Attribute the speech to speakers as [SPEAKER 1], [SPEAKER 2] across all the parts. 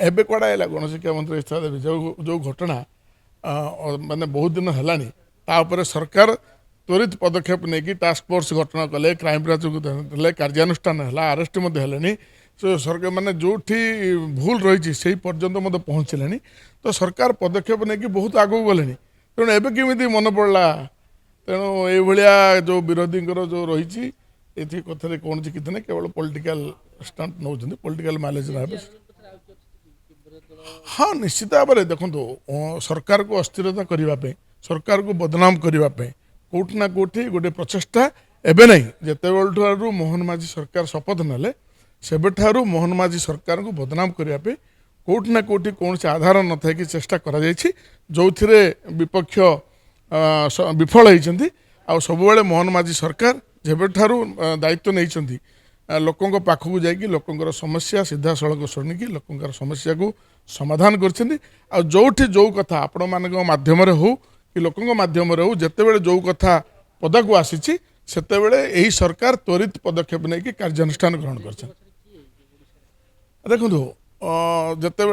[SPEAKER 1] ଏବେ କୁଆଡ଼େ आइला गणशिक्षा मंत्री इस्तीफा देवी जो घटना माने बहुत दिन है तापर सरकार त्वरित पदक्षेप नहीं कि टास्क फोर्स गठन कले क्राइम ब्रांच को कार्यानुष्ठान है आरेस्ट है सरकार माने जो भूल रही से पर्यंत मत पहुँचले तो सरकार पदक्षेप नहीं कि बहुत आगू गले तेणु एवं केमी मन पड़ा तेणु ये जो विरोधी जो रही कथा कौन किसी नहीं केवल पॉलिटिकल स्टंट नौ पॉलिटिकल माइलेज हाँ निश्चित भाव में देखो सरकार को अस्थिरता करने सरकार को बदनाम करने कौटि ना कौटि गोटे प्रचेषा एवं नहीं जिते बलू मोहन माझी सरकार शपथ नेले से मोहन माझी सरकार को बदनाम करने कौटि ना कौटि कौन से आधार न था कि चेष्टा करा जो थे विपक्ष विफल होती सब मोहन माझी सरकार जेबे दायित्व नहीं लोकों पाखक जाकि लोकों समस्या सीधा सड़क शुणिकी लोकों समस्या को समाधान कर जो कथा आपण मान मध्यम हो कि लोकों मध्यम हो जिते जो कथा पदा को आसी से सरकार त्वरित पदक्षेप नहीं कि कार्यानुष्ठान ग्रहण कर देखो जिते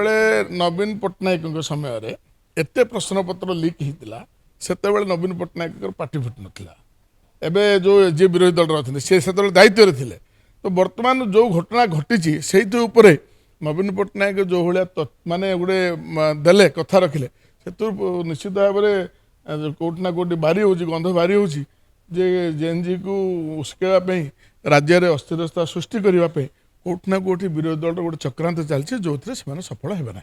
[SPEAKER 1] नवीन पट्टनायक समय एत प्रश्नपत्र लीक होता से नवीन पट्टनायक पार्टी फुट नाला एवं जो जी विरोधी दल रही से दायित्व थे तो बर्तमान जो घटना घटी से नवीन पट्टनायक जो भाया माने गोटे देले कथा रखिले से निश्चित भाव में कौटि ना कौटि बारी हो गंध बारी हो जेएनजी को उस्केवाई राज्य में अस्थिरता सृष्टि करने कौटि ना कौटि विरोधी दल गोटे चक्रांत चलती जो सफल हे ना।